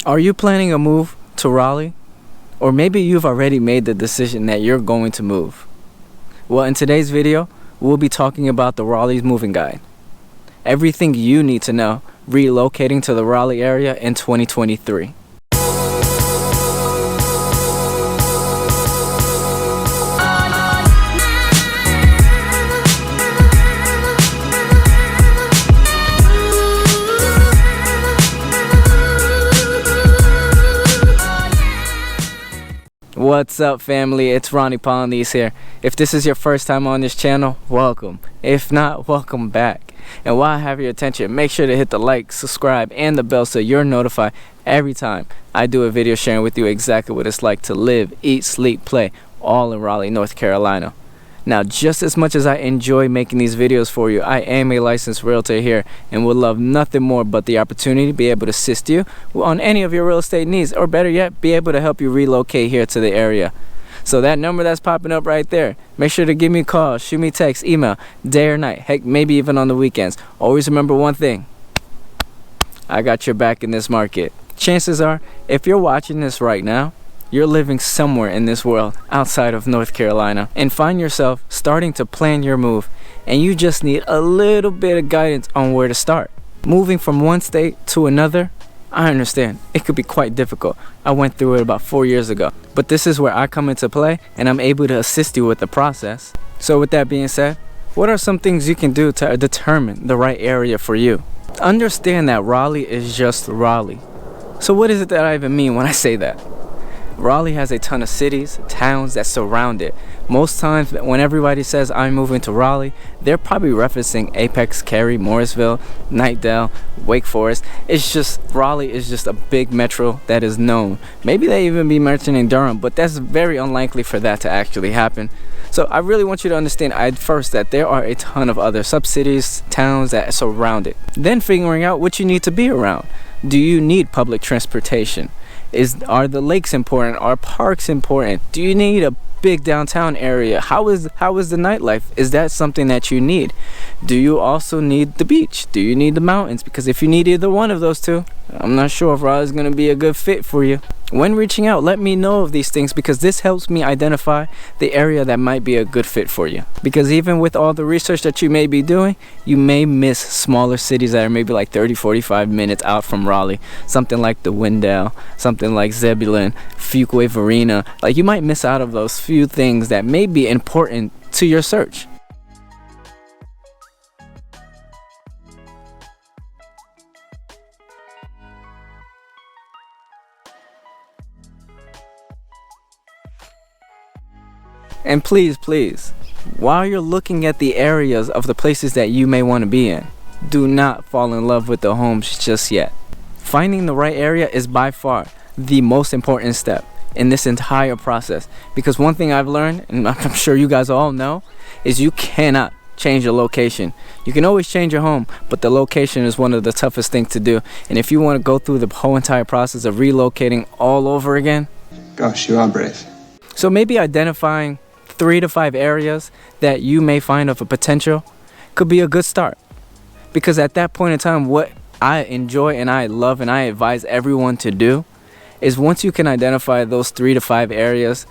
Are you planning a move to Raleigh? Or maybe you've already made the decision that you're going to move. Well, in today's video, we'll be talking about the Raleigh's Moving Guide. Everything you need to know relocating to the Raleigh area in 2023. What's up, family? It's Roney Polynice here. If this is your first time on this channel, welcome. If not, welcome back. And while I have your attention, make sure to hit the like, subscribe, and the bell so you're notified every time I do a video sharing with you exactly what it's like to live, eat, sleep, play, all in Raleigh, North Carolina. Now, just as much as I enjoy making these videos for you, I am a licensed realtor here and would love nothing more but the opportunity to be able to assist you on any of your real estate needs, or better yet, be able to help you relocate here to the area. So that number that's popping up right there, make sure to give me a call, shoot me a text, email, day or night, heck, maybe even on the weekends. Always remember one thing: I got your back in this market. Chances are, if you're watching this right now, you're living somewhere in this world outside of North Carolina and find yourself starting to plan your move, and you just need a little bit of guidance on where to start. Moving from one state to another, I understand, it could be quite difficult. I went through it about 4 years ago, but this is where I come into play and I'm able to assist you with the process. So with that being said, what are some things you can do to determine the right area for you? Understand that Raleigh is just Raleigh. So what is it that I even mean when I say that? Raleigh has a ton of cities, towns that surround it. Most times when everybody says I'm moving to Raleigh, they're probably referencing Apex, Cary, Morrisville, Knightdale, Wake Forest. It's just, Raleigh is just a big metro that is known. Maybe they even be mentioning Durham, but that's very unlikely for that to actually happen. So I really want you to understand first that there are a ton of other sub-cities, towns that surround it. Then figuring out what you need to be around. Do you need public transportation? Are the lakes important? Are parks important? Do you need a big downtown area? How is the nightlife? Is that something that you need? Do you also need the beach? Do you need the mountains? Because if you need either one of those two, I'm not sure if Raleigh is going to be a good fit for you. When reaching out, let me know of these things, because this helps me identify the area that might be a good fit for you. Because even with all the research that you may be doing, you may miss smaller cities that are maybe like 30-45 minutes out from Raleigh. Something like the Wendell, something like Zebulon, Fuquay Varina. Like, you might miss out of those few things that may be important to your search. And please, while you're looking at the areas of the places that you may want to be in, do not fall in love with the homes just yet. Finding the right area is by far the most important step in this entire process. Because one thing I've learned, and I'm sure you guys all know, is you cannot change your location. You can always change your home, but the location is one of the toughest things to do. And if you want to go through the whole entire process of relocating all over again, gosh, you are brave. So maybe identifying 3 to 5 areas that you may find of a potential could be a good start. Because at that point in time, what I enjoy and I love and I advise everyone to do is, once you can identify those 3 to 5 areas,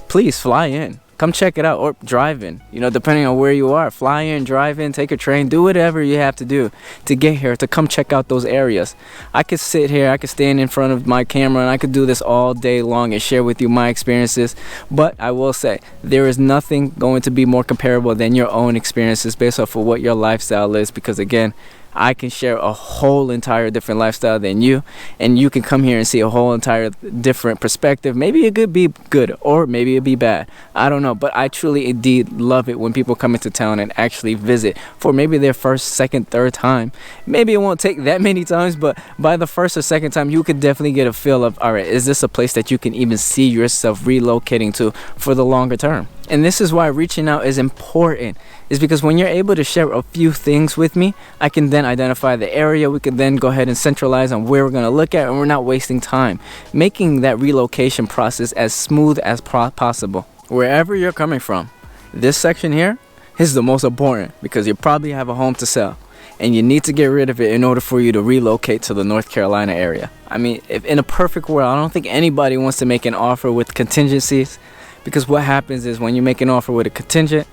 please fly in. Come check it out, or drive in, depending on where you are. Fly in, drive in, take a train, do whatever you have to do to get here, to come check out those areas. I could sit here, I could stand in front of my camera, and I could do this all day long and share with you my experiences. But I will say, there is nothing going to be more comparable than your own experiences based off of what your lifestyle is. Because again, I can share a whole entire different lifestyle than you, and you can come here and see a whole entire different perspective. Maybe it could be good, or maybe it'd be bad. I don't know, but I truly indeed love it when people come into town and actually visit for maybe their first, second, third time. Maybe it won't take that many times, but by the first or second time, you could definitely get a feel of, all right, is this a place that you can even see yourself relocating to for the longer term? And this is why reaching out is important, is because when you're able to share a few things with me, I can then identify the area. We can then go ahead and centralize on where we're going to look at, and we're not wasting time, making that relocation process as smooth as possible. Wherever you're coming from, this section here is the most important, because you probably have a home to sell. and you need to get rid of it in order for you to relocate to the North Carolina area. I mean, if in a perfect world, I don't think anybody wants to make an offer with contingencies, because what happens is when you make an offer with a contingent,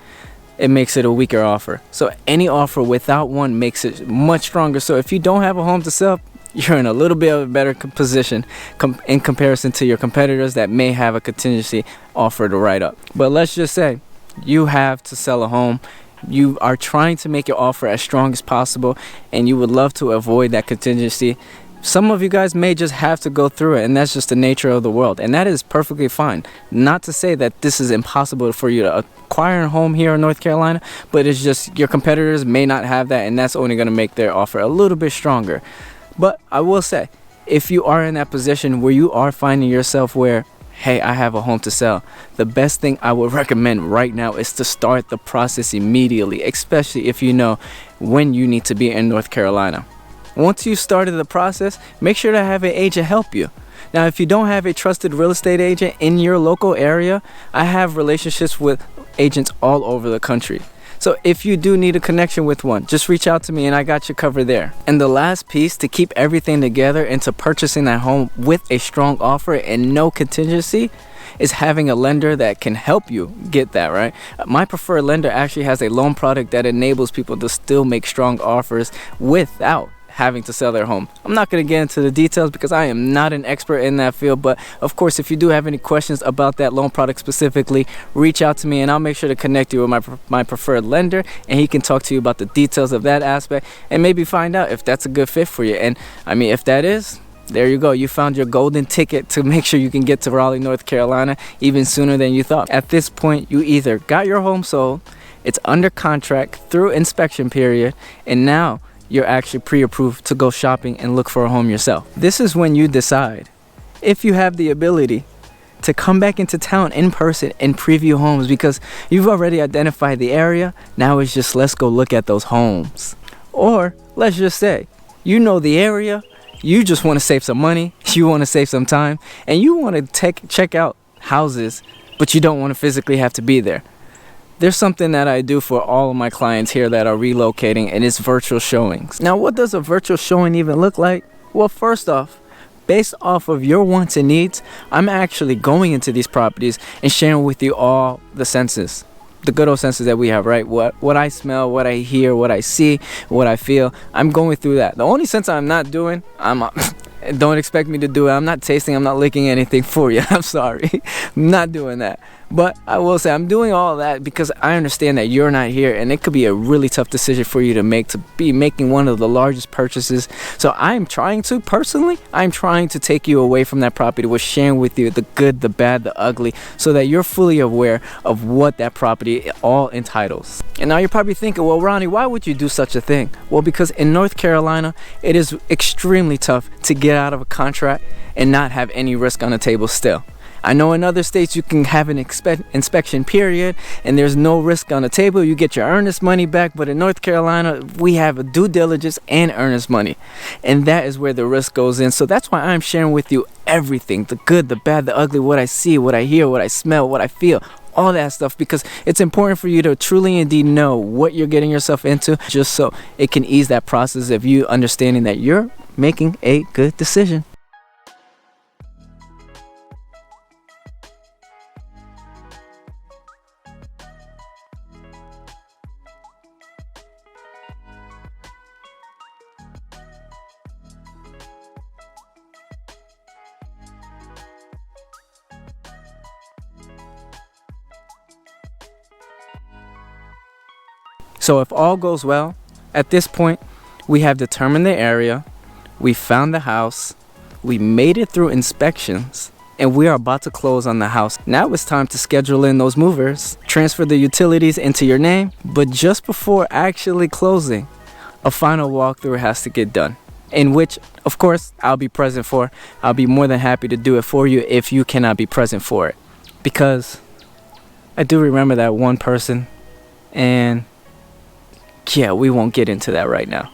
it makes it a weaker offer. So any offer without one makes it much stronger. So if you don't have a home to sell, you're in a little bit of a better position in comparison to your competitors that may have a contingency offer to write up. But let's just say you have to sell a home. You are trying to make your offer as strong as possible, and you would love to avoid that contingency. Some of you guys may just have to go through it, and that's just the nature of the world, and that is perfectly fine. Not to say that this is impossible for you to acquire a home here in North Carolina, but it's just your competitors may not have that, and that's only going to make their offer a little bit stronger. But I will say, if you are in that position where you are finding yourself where, hey, I have a home to sell, the best thing I would recommend right now is to start the process immediately, especially if you know when you need to be in North Carolina. Once you started the process, make sure to have an agent help you. Now, if you don't have a trusted real estate agent in your local area, I have relationships with agents all over the country. So if you do need a connection with one, just reach out to me and I got you covered there. And the last piece to keep everything together into purchasing that home with a strong offer and no contingency is having a lender that can help you get that, right? My preferred lender actually has a loan product that enables people to still make strong offers without having to sell their home. I'm not going to get into the details because I am not an expert in that field, but of course, if you do have any questions about that loan product specifically, reach out to me and I'll make sure to connect you with my preferred lender, and he can talk to you about the details of that aspect and maybe find out if that's a good fit for you. And I mean, if that is, there you go. You found your golden ticket to make sure you can get to Raleigh, North Carolina even sooner than you thought. At this point, you either got your home sold, it's under contract through inspection period, and now you're actually pre-approved to go shopping and look for a home yourself. This is when you decide if you have the ability to come back into town in person and preview homes, because you've already identified the area. Now it's just let's go look at those homes. Or let's just say you know the area, you just want to save some money, you want to save some time, and you want to check out houses, but you don't want to physically have to be there. There's something that I do for all of my clients here that are relocating, and it's virtual showings. Now, what does a virtual showing even look like? Well, first off, based off of your wants and needs, I'm actually going into these properties and sharing with you all the senses. The good old senses that we have, right? What I smell, what I hear, what I see, what I feel. I'm going through that. The only sense I'm not doing, don't expect me to do it. I'm not tasting, I'm not licking anything for you. I'm sorry. I'm not doing that. But I will say I'm doing all that because I understand that you're not here, and it could be a really tough decision for you to make, to be making one of the largest purchases. So I'm trying to take you away from that property with sharing with you the good, the bad, the ugly, so that you're fully aware of what that property all entitles. And now you're probably thinking, well, Ronnie, why would you do such a thing? Well, because in North Carolina, it is extremely tough to get out of a contract and not have any risk on the table still. I know in other states you can have an inspection period and there's no risk on the table. You get your earnest money back, but in North Carolina, we have a due diligence and earnest money. And that is where the risk goes in. So that's why I'm sharing with you everything, the good, the bad, the ugly, what I see, what I hear, what I smell, what I feel, all that stuff, because it's important for you to truly indeed know what you're getting yourself into, just so it can ease that process of you understanding that you're making a good decision. So if all goes well, at this point, we have determined the area, we found the house, we made it through inspections, and we are about to close on the house. Now it's time to schedule in those movers, transfer the utilities into your name, but just before actually closing, a final walkthrough has to get done, in which, of course, I'll be present for. I'll be more than happy to do it for you if you cannot be present for it, because I do remember that one person, and yeah, we won't get into that right now.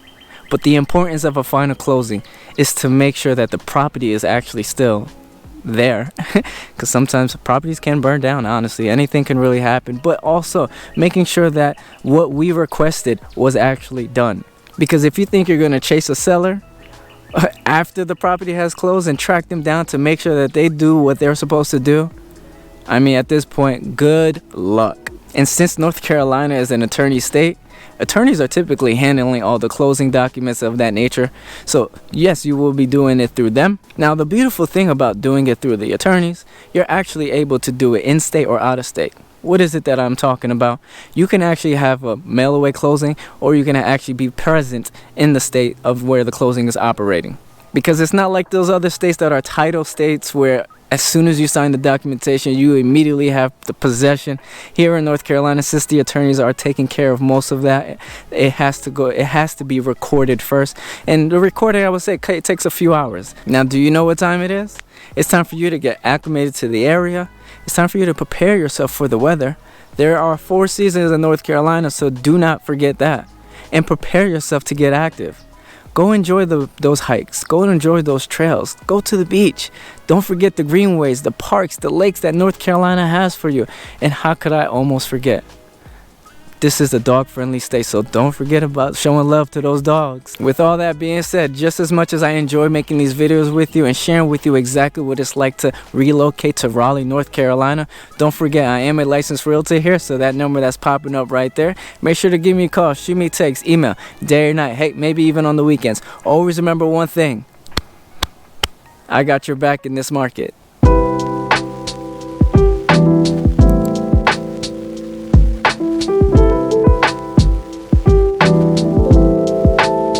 But the importance of a final closing is to make sure that the property is actually still there, because sometimes properties can burn down. Honestly, anything can really happen. But also making sure that what we requested was actually done. Because if you think you're going to chase a seller after the property has closed and track them down to make sure that they do what they're supposed to do, I mean, at this point, good luck. And since North Carolina is an attorney state, attorneys are typically handling all the closing documents of that nature. So yes, you will be doing it through them. Now, the beautiful thing about doing it through the attorneys, you're actually able to do it in state or out of state. What is it that I'm talking about? You can actually have a mail away closing, or you can actually be present in the state of where the closing is operating. Because it's not like those other states that are title states where as soon as you sign the documentation, you immediately have the possession. Here in North Carolina, since the attorneys are taking care of most of that, it has to be recorded first. And the recording, I would say, it takes a few hours. Now, do you know what time it is? It's time for you to get acclimated to the area. It's time for you to prepare yourself for the weather. There are 4 seasons in North Carolina, so do not forget that. And prepare yourself to get active. Go enjoy those hikes. Go and enjoy those trails. Go to the beach. Don't forget the greenways, the parks, the lakes that North Carolina has for you. And how could I almost forget? This is a dog-friendly state, so don't forget about showing love to those dogs. With all that being said, just as much as I enjoy making these videos with you and sharing with you exactly what it's like to relocate to Raleigh, North Carolina, don't forget I am a licensed realtor here, so that number that's popping up right there, make sure to give me a call, shoot me a text, email, day or night, hey, maybe even on the weekends. Always remember one thing: I got your back in this market.